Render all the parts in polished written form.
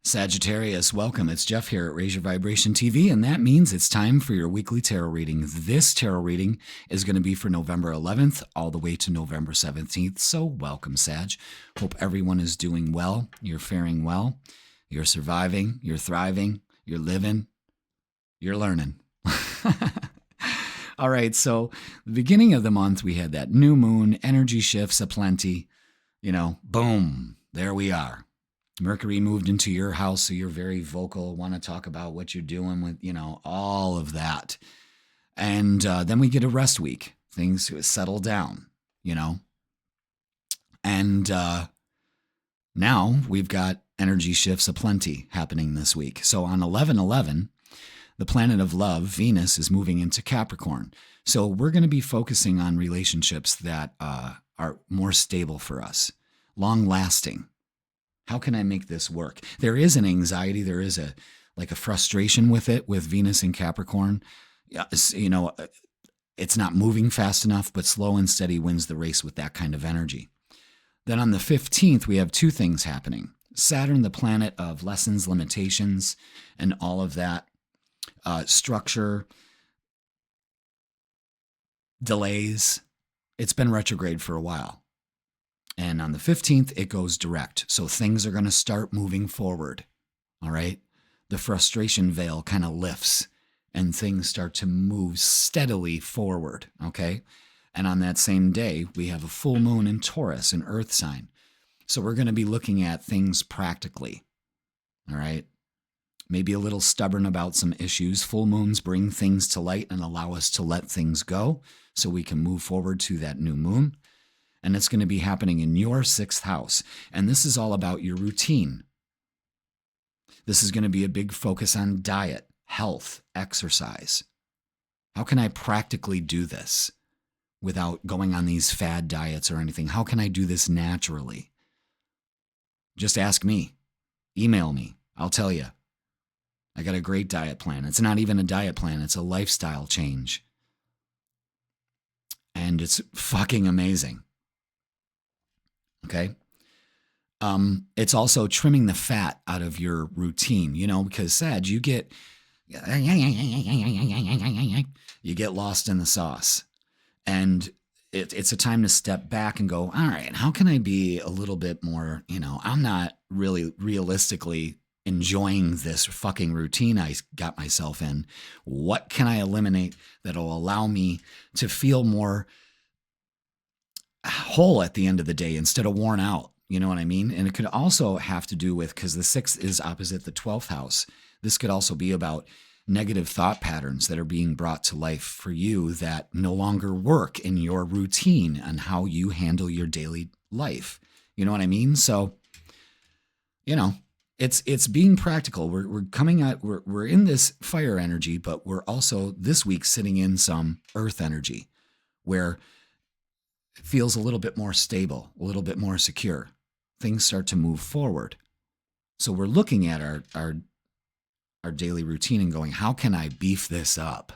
Sagittarius, welcome. It's Jeff here at Raise Your Vibration TV, and that means it's time for your weekly tarot reading. This tarot reading is going to be for November 11th all the way to November 17th, so welcome, Sag. Hope everyone is doing well, you're faring well, you're surviving, you're thriving, you're living, you're learning. All right, so the beginning of the month, we had that new moon, energy shifts aplenty, boom, there we are. Mercury moved into your house, so you're very vocal, want to talk about what you're doing with, all of that. And then we get a rest week. Things settle down, And now we've got energy shifts aplenty happening this week. So on 11/11, the planet of love, Venus, is moving into Capricorn. So we're going to be focusing on relationships that are more stable for us, long-lasting. How can I make this work? There is an anxiety. There is a frustration with it, with Venus in Capricorn. It's not moving fast enough, but slow and steady wins the race with that kind of energy. Then on the 15th, we have two things happening. Saturn, the planet of lessons, limitations, and all of that structure, delays. It's been retrograde for a while. And on the 15th, it goes direct. So things are going to start moving forward. All right? The frustration veil kind of lifts and things start to move steadily forward. Okay? And on that same day, we have a full moon in Taurus, an earth sign. So we're going to be looking at things practically. All right? Maybe a little stubborn about some issues. Full moons bring things to light and allow us to let things go so we can move forward to that new moon. And it's going to be happening in your 6th house. And this is all about your routine. This is going to be a big focus on diet, health, exercise. How can I practically do this without going on these fad diets or anything? How can I do this naturally? Just ask me. Email me. I'll tell you. I got a great diet plan. It's not even a diet plan. It's a lifestyle change. And it's fucking amazing. Okay. It's also trimming the fat out of your routine, because Sag, you get lost in the sauce. And it's a time to step back and go, all right, how can I be a little bit more, I'm not really realistically enjoying this fucking routine I got myself in. What can I eliminate that'll allow me to feel more whole at the end of the day instead of worn out? You know what I mean? And it could also have to do with, because the 6th is opposite the 12th house. This could also be about negative thought patterns that are being brought to life for you that no longer work in your routine and how you handle your daily life. You know what I mean? So, it's being practical. We're coming at, we're in this fire energy, but we're also this week sitting in some earth energy where it feels a little bit more stable, a little bit more secure. Things start to move forward. So we're looking at our daily routine and going, how can I beef this up?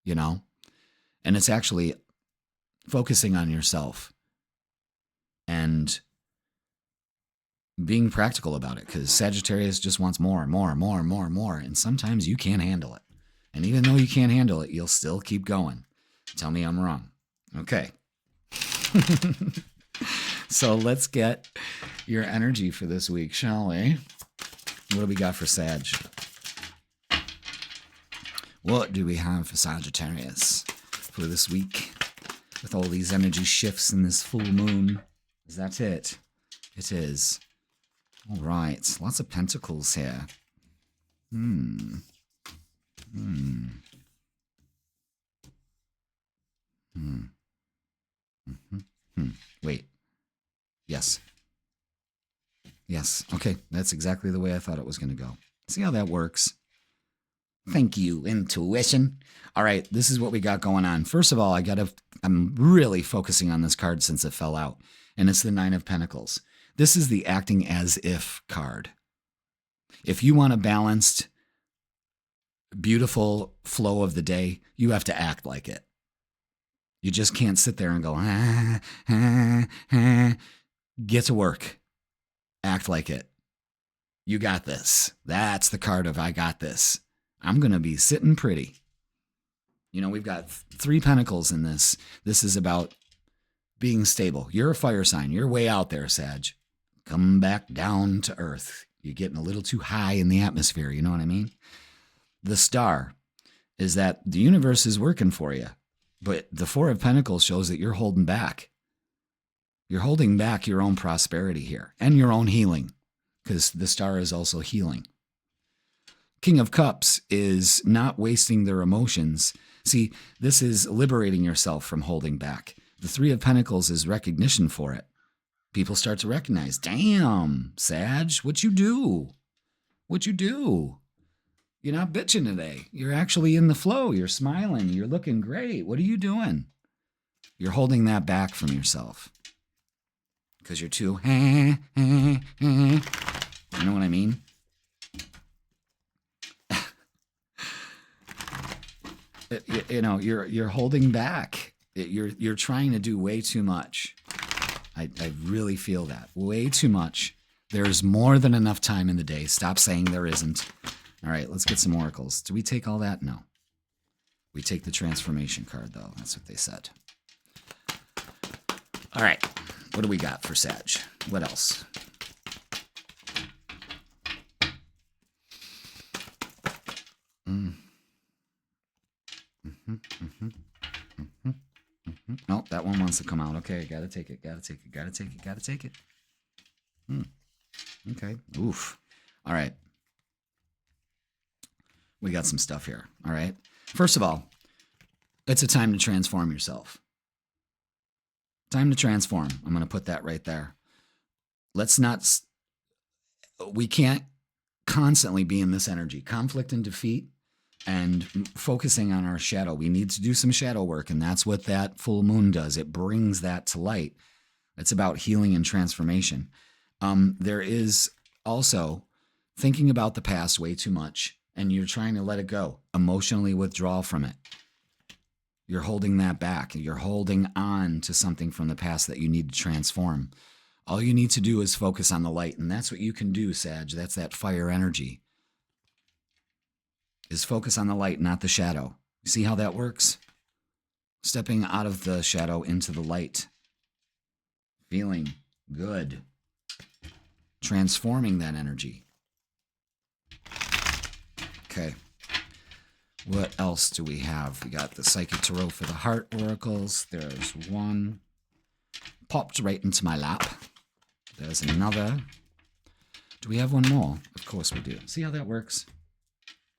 And it's actually focusing on yourself and being practical about it, because Sagittarius just wants more and more and more and more and more. And sometimes you can't handle it. And even though you can't handle it, you'll still keep going. Tell me I'm wrong. Okay. So let's get your energy for this week, shall we? What do we got for Sag? What do we have for Sagittarius for this week with all these energy shifts in this full moon? Is that it? It is. All right. Lots of pentacles here. Wait. Yes. Yes. Okay. That's exactly the way I thought it was going to go. See how that works? Thank you, intuition. All right. This is what we got going on. First of all, I'm really focusing on this card since it fell out, and it's the 9 of Pentacles. This is the acting as if card. If you want a balanced, beautiful flow of the day, you have to act like it. You just can't sit there and go, Get to work. Act like it. You got this. That's the card of I got this. I'm going to be sitting pretty. You know, we've got 3 pentacles in this. This is about being stable. You're a fire sign. You're way out there, Sag. Come back down to earth. You're getting a little too high in the atmosphere. You know what I mean? The star is that the universe is working for you. But the 4 of Pentacles shows that you're holding back. You're holding back your own prosperity here and your own healing, because the star is also healing. King of Cups is not wasting their emotions. See, this is liberating yourself from holding back. The 3 of Pentacles is recognition for it. People start to recognize, damn, Sag, what you do? What you do? You're not bitching today. You're actually in the flow. You're smiling. You're looking great. What are you doing? You're holding that back from yourself. Because you're too, you know what I mean? You know, you're holding back. You're trying to do way too much. I really feel that. Way too much. There's more than enough time in the day. Stop saying there isn't. All right, let's get some oracles. Do we take all that? No. We take the transformation card, though. That's what they said. All right. What do we got for Sag? What else? Oh, that one wants to come out. Okay, gotta take it. Okay. Oof. All right. We got some stuff here. All right. First of all, it's a time to transform yourself. Time to transform. I'm going to put that right there. We can't constantly be in this energy. Conflict and defeat and focusing on our shadow. We need to do some shadow work, and that's what that full moon does. It brings that to light. It's about healing and transformation. There is also thinking about the past way too much, and you're trying to let it go, emotionally withdraw from it. You're holding that back. You're holding on to something from the past that you need to transform. All you need to do is focus on the light, and that's what you can do, Sag. That's that fire energy. Is focus on the light, not the shadow. You see how that works? Stepping out of the shadow into the light. Feeling good. Transforming that energy. Okay. What else do we have? We got the Psychic Tarot for the Heart Oracles. There's one. Popped right into my lap. There's another. Do we have one more? Of course we do. See how that works?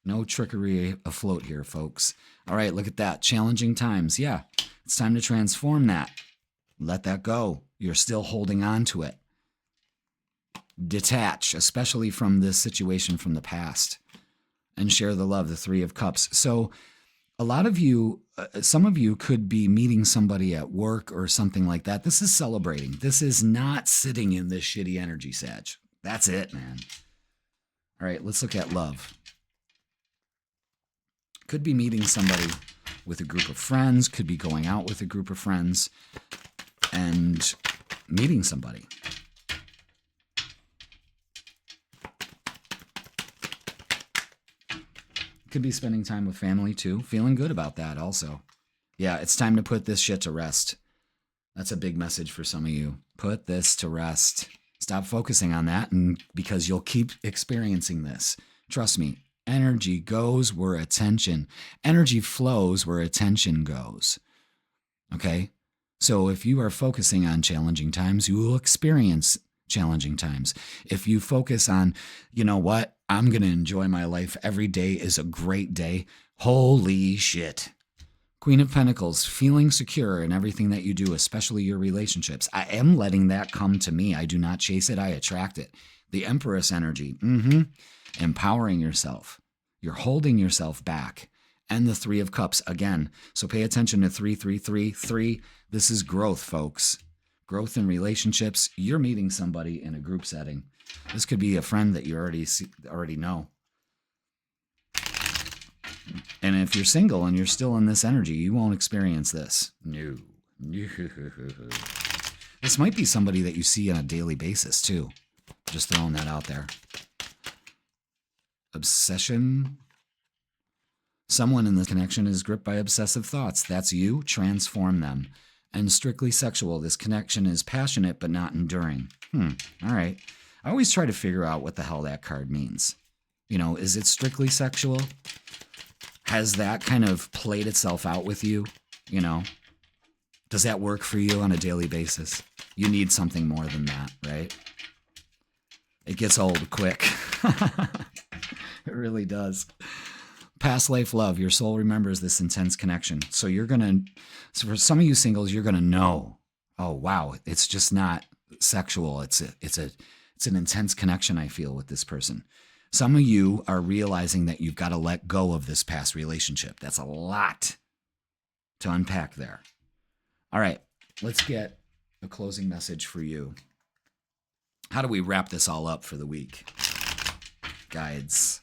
No trickery afloat here, folks. All right, look at that. Challenging times. Yeah, it's time to transform that. Let that go. You're still holding on to it. Detach, especially from this situation from the past. And share the love, the 3 of Cups. So a lot of you, some of you could be meeting somebody at work or something like that. This is celebrating. This is not sitting in this shitty energy, Sag. That's it, man. All right, let's look at love. Could be meeting somebody with a group of friends, could be going out with a group of friends and meeting somebody. Could be spending time with family too. Feeling good about that also. Yeah, it's time to put this shit to rest. That's a big message for some of you. Put this to rest. Stop focusing on that, and because you'll keep experiencing this. Trust me, energy goes where energy flows where attention goes. Okay? So if you are focusing on challenging times, you will experience challenging times. If you focus on, you know what, I'm going to enjoy my life. Every day is a great day. Holy shit. Queen of Pentacles, feeling secure in everything that you do, especially your relationships. I am letting that come to me. I do not chase it. I attract it. The Empress energy. Empowering yourself. You're holding yourself back. And the 3 of Cups again. So pay attention to 3, 3, 3, 3. This is growth, folks. Growth in relationships. You're meeting somebody in a group setting. This could be a friend that you already know. And if you're single and you're still in this energy, you won't experience this. No. This might be somebody that you see on a daily basis, too. Just throwing that out there. Obsession. Someone in this connection is gripped by obsessive thoughts. That's you. Transform them. And strictly sexual. This connection is passionate but not enduring. All right. I always try to figure out what the hell that card means. You know, is it strictly sexual? Has that kind of played itself out with you? You know, does that work for you on a daily basis? You need something more than that, right? It gets old quick. It really does. Past life love. Your soul remembers this intense connection. So so for some of you singles, you're going to know, oh, wow, it's just not sexual. It's an intense connection I feel with this person. Some of you are realizing that you've got to let go of this past relationship. That's a lot to unpack there. All right, let's get a closing message for you. How do we wrap this all up for the week? Guides,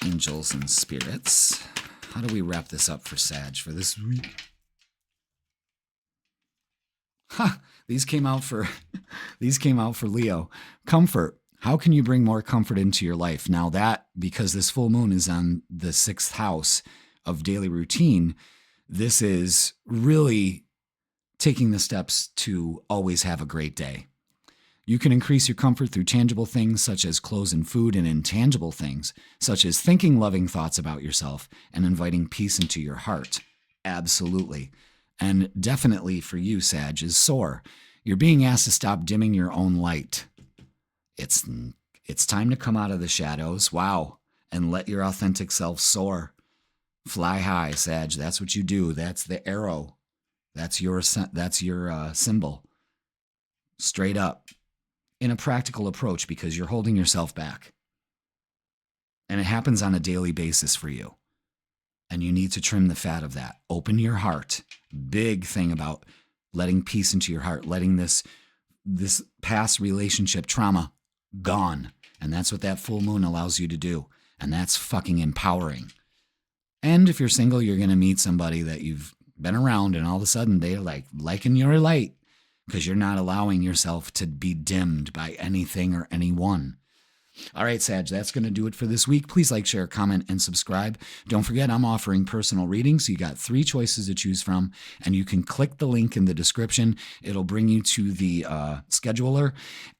angels, and spirits. How do we wrap this up for Sag for this week? These came out for Leo. Comfort. How can you bring more comfort into your life? Now that, because this full moon is on the 6th house of daily routine, this is really taking the steps to always have a great day. You can increase your comfort through tangible things such as clothes and food, and intangible things such as thinking loving thoughts about yourself and inviting peace into your heart. Absolutely. And definitely for you, Sag, is soar. You're being asked to stop dimming your own light. It's time to come out of the shadows, wow, and let your authentic self soar. Fly high, Sag. That's what you do. That's the arrow. That's your symbol. Straight up. In a practical approach, because you're holding yourself back. And it happens on a daily basis for you. And you need to trim the fat of that. Open your heart. Big thing about letting peace into your heart, letting this past relationship trauma gone. And that's what that full moon allows you to do. And that's fucking empowering. And if you're single, you're going to meet somebody that you've been around, and all of a sudden they're liking your light, because you're not allowing yourself to be dimmed by anything or anyone. All right, Sag, that's going to do it for this week. Please like, share, comment, and subscribe. Don't forget, I'm offering personal readings. So you got 3 choices to choose from, and you can click the link in the description. It'll bring you to the scheduler.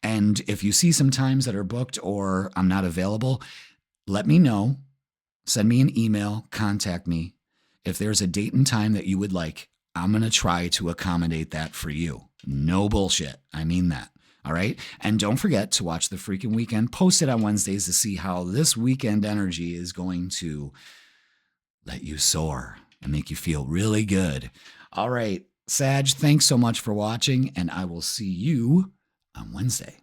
And if you see some times that are booked or I'm not available, let me know. Send me an email, contact me. If there's a date and time that you would like, I'm going to try to accommodate that for you. No bullshit. I mean that. All right. And don't forget to watch the Freakin' Weekend posted on Wednesdays to see how this weekend energy is going to let you soar and make you feel really good. All right. Sag, thanks so much for watching, and I will see you on Wednesday.